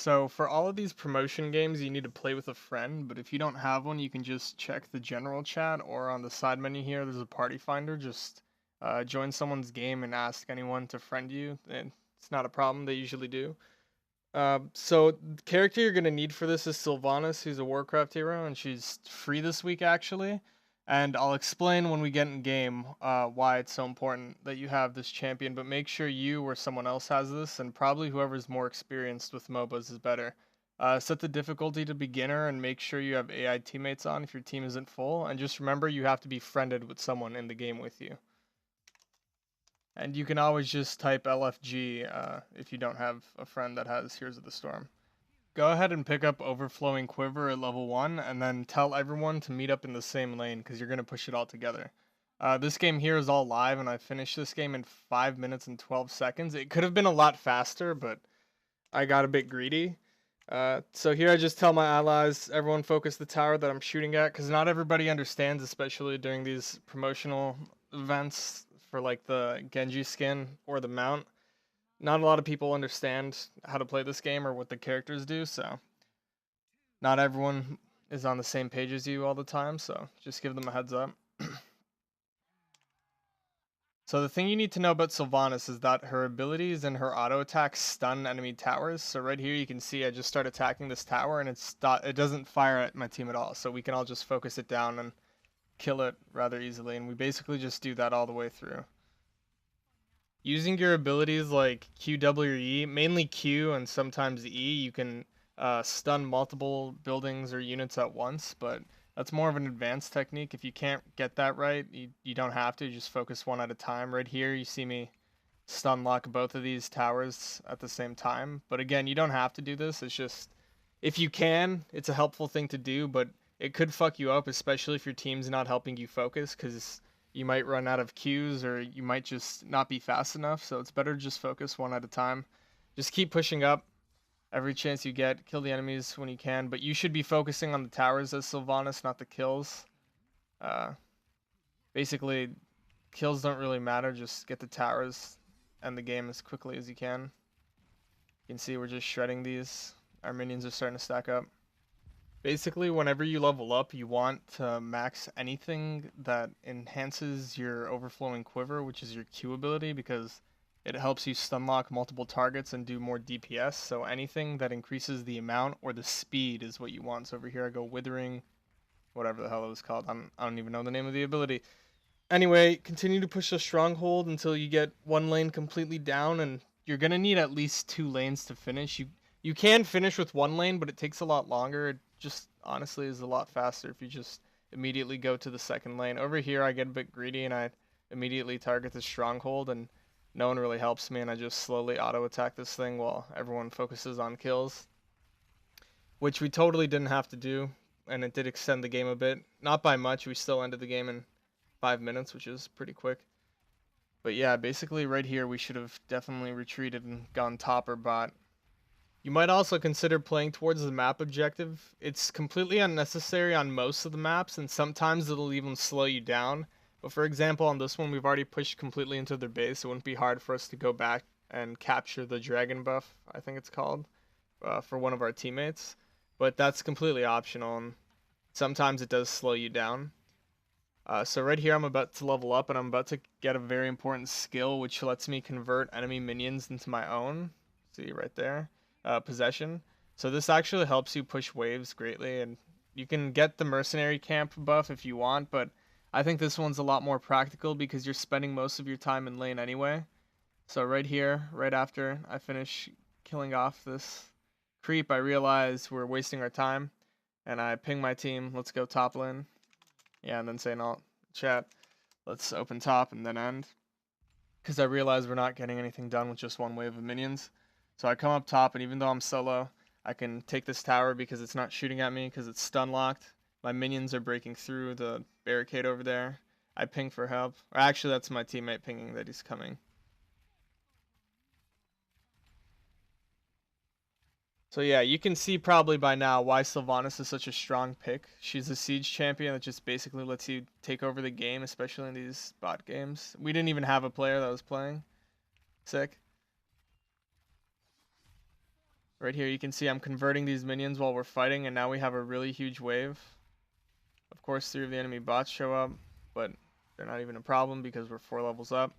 So for all of these promotion games, you need to play with a friend, but if you don't have one, you can just check the general chat or on the side menu here, there's a party finder. Just join someone's game and ask anyone to friend you, and it's not a problem. They usually do. So the character you're gonna need for this is Sylvanas, who's a Warcraft hero, and she's free this week actually. And I'll explain when we get in game why it's so important that you have this champion. But make sure you or someone else has this, and probably whoever's more experienced with MOBAs is better. Set the difficulty to beginner, and make sure you have AI teammates on if your team isn't full. And just remember, you have to be friended with someone in the game with you. And you can always just type LFG if you don't have a friend that has Heroes of the Storm. Go ahead and pick up Overflowing Quiver at level 1, and then tell everyone to meet up in the same lane, because you're going to push it all together. This game here is all live, and I finished this game in 5 minutes and 12 seconds. It could have been a lot faster, but I got a bit greedy. So here I just tell my allies, everyone focus the tower that I'm shooting at, because not everybody understands, especially during these promotional events for like the Genji skin or the mount. Not a lot of people understand how to play this game or what the characters do, so not everyone is on the same page as you all the time, so just give them a heads up. So the thing you need to know about Sylvanas is that her abilities and her auto attacks stun enemy towers. So right here you can see I just start attacking this tower and it doesn't fire at my team at all. So we can all just focus it down and kill it rather easily, and we basically just do that all the way through. Using your abilities like Q, W, or E, mainly Q and sometimes E, you can stun multiple buildings or units at once, but that's more of an advanced technique. If you can't get that right, you don't have to. Just focus one at a time. Right here, you see me stun lock both of these towers at the same time. But again, you don't have to do this. It's just, if you can, it's a helpful thing to do, but it could fuck you up, especially if your team's not helping you focus, because you might run out of Qs or you might just not be fast enough. So it's better to just focus one at a time. Just keep pushing up every chance you get. Kill the enemies when you can, but you should be focusing on the towers as Sylvanas, not the kills. Uh, Basically, kills don't really matter. Just get the towers and the game as quickly as you can. You can see we're just shredding these. Our minions are starting to stack up. Basically, whenever you level up, you want to max anything that enhances your Overflowing Quiver, which is your Q ability, because it helps you stun lock multiple targets and do more DPS. So anything that increases the amount or the speed is what you want. So over here I go Withering, whatever the hell it was called. I don't even know the name of the ability. Anyway, continue to push the Stronghold until you get one lane completely down, and you're going to need at least 2 lanes to finish. You can finish with 1 lane, but it takes a lot longer. It just honestly is a lot faster if you just immediately go to the second lane. Over here I get a bit greedy and I immediately target the Stronghold, and no one really helps me, and I just slowly auto attack this thing while everyone focuses on kills, which we totally didn't have to do, and it did extend the game a bit. Not by much, we still ended the game in 5 minutes, which is pretty quick. But yeah, basically right here we should have definitely retreated and gone top or bot. You might also consider playing towards the map objective. It's completely unnecessary on most of the maps, and sometimes it'll even slow you down. But for example, on this one, we've already pushed completely into their base. It wouldn't be hard for us to go back and capture the dragon buff, I think it's called, for one of our teammates. But that's completely optional, and sometimes it does slow you down. So right here I'm about to level up, and I'm about to get a very important skill which lets me convert enemy minions into my own. See right there, possession. So this actually helps you push waves greatly, and you can get the mercenary camp buff if you want, but I think this one's a lot more practical because you're spending most of your time in lane anyway. So right here, right after I finish killing off this creep, I realize we're wasting our time, and I ping my team, let's go top lane. Yeah, and then say no, chat, let's open top and then end. Because I realize we're not getting anything done with just one wave of minions. So I come up top, and even though I'm solo, I can take this tower because it's not shooting at me because it's stun locked. My minions are breaking through the barricade over there. I ping for help. Or actually, that's my teammate pinging that he's coming. So yeah, you can see probably by now why Sylvanas is such a strong pick. She's a siege champion that just basically lets you take over the game, especially in these bot games. We didn't even have a player that was playing. Sick. Right here you can see I'm converting these minions while we're fighting, and now we have a really huge wave. Of course 3 of the enemy bots show up, but they're not even a problem because we're 4 levels up.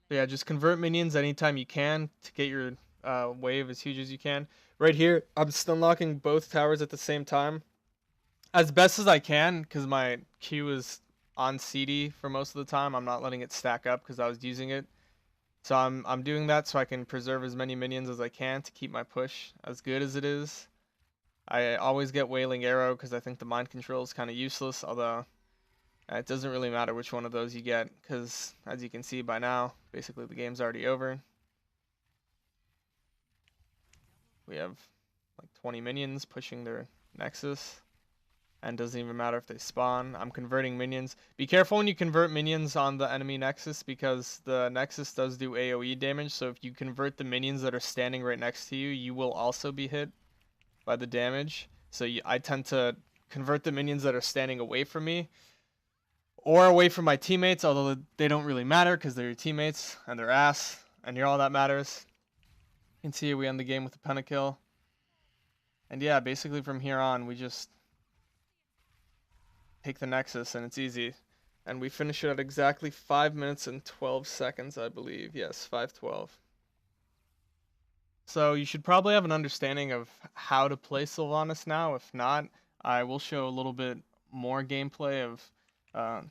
So yeah, just convert minions anytime you can to get your wave as huge as you can. Right here, I'm stun locking both towers at the same time, as best as I can, because my Q is on CD for most of the time. I'm not letting it stack up because I was using it. So I'm doing that so I can preserve as many minions as I can to keep my push as good as it is. I always get Wailing Arrow because I think the mind control is kind of useless, although it doesn't really matter which one of those you get, because as you can see by now, basically the game's already over. We have like 20 minions pushing their Nexus, and doesn't even matter if they spawn. I'm converting minions. Be careful when you convert minions on the enemy Nexus, because the Nexus does do AoE damage, so if you convert the minions that are standing right next to you, you will also be hit by the damage. So I tend to convert the minions that are standing away from me, or away from my teammates, although they don't really matter because they're your teammates and they're ass, and you're all that matters. You can see we end the game with a pentakill. And yeah, basically from here on, we just take the Nexus and it's easy. And we finish it at exactly 5 minutes and 12 seconds, I believe. Yes, 5:12. So you should probably have an understanding of how to play Sylvanas now. If not, I will show a little bit more gameplay of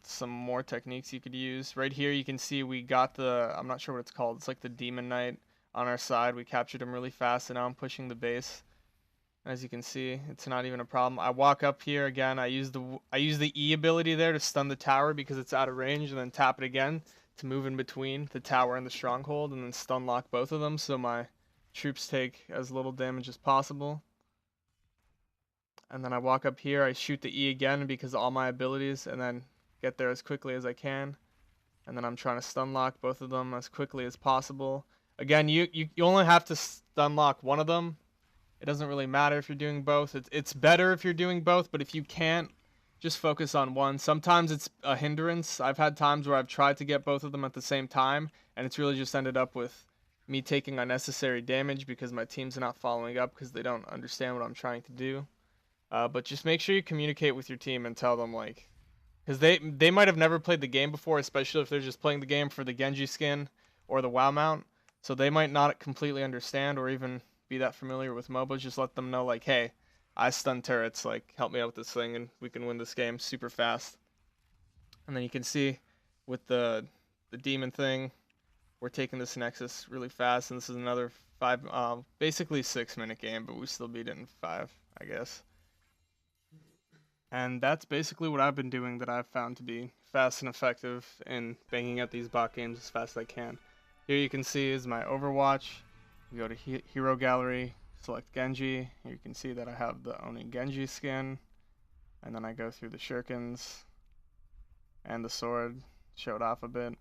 some more techniques you could use. Right here you can see we got the, I'm not sure what it's called, it's like the Demon Knight on our side. We captured him really fast, and now I'm pushing the base. As you can see, it's not even a problem. I walk up here again, I use the E ability there to stun the tower because it's out of range, and then tap it again to move in between the tower and the stronghold, and then stun lock both of them so my troops take as little damage as possible. And then I walk up here, I shoot the E again because of all my abilities, and then get there as quickly as I can. And then I'm trying to stun lock both of them as quickly as possible. Again, you only have to stun lock one of them. It doesn't really matter if you're doing both. It's better if you're doing both, but if you can't, just focus on one. Sometimes it's a hindrance. I've had times where I've tried to get both of them at the same time, and it's really just ended up with me taking unnecessary damage because my team's not following up because they don't understand what I'm trying to do. But just make sure you communicate with your team and tell them, like, because they might have never played the game before, especially if they're just playing the game for the Genji skin or the WoW mount. So they might not completely understand or even be that familiar with MOBAs. Just let them know, like, hey, I stun turrets, like, help me out with this thing and we can win this game super fast. And then you can see with the demon thing, we're taking this Nexus really fast, and this is another basically 6-minute game, but we still beat it in 5, I guess. And that's basically what I've been doing that I've found to be fast and effective in banging out these bot games as fast as I can. Here you can see is my Overwatch. You go to Hero Gallery, select Genji. Here you can see that I have the Oni Genji skin. And then I go through the shurikens and the sword, show it off a bit.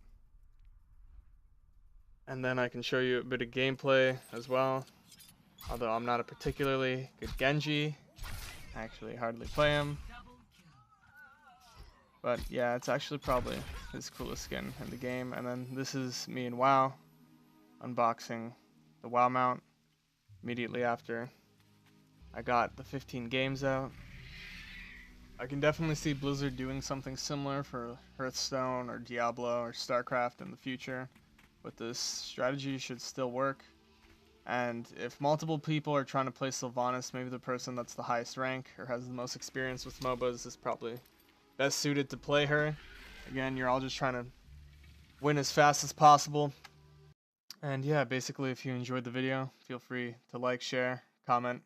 And then I can show you a bit of gameplay as well. Although I'm not a particularly good Genji. I actually hardly play him. But yeah, it's actually probably his coolest skin in the game. And then this is me in WoW, unboxing the WoW mount immediately after I got the 15 games out. I can definitely see Blizzard doing something similar for Hearthstone or Diablo or StarCraft in the future, but this strategy should still work. And if multiple people are trying to play Sylvanas, maybe the person that's the highest rank or has the most experience with MOBAs is probably best suited to play her. Again, you're all just trying to win as fast as possible. And yeah, basically if you enjoyed the video, feel free to like, share, comment,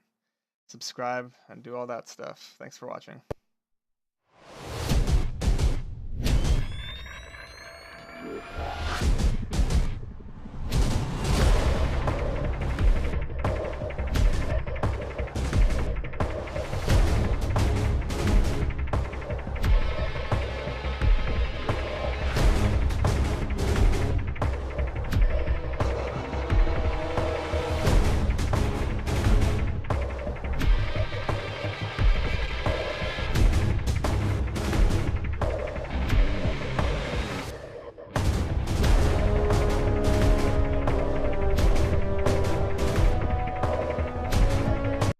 subscribe, and do all that stuff. Thanks for watching.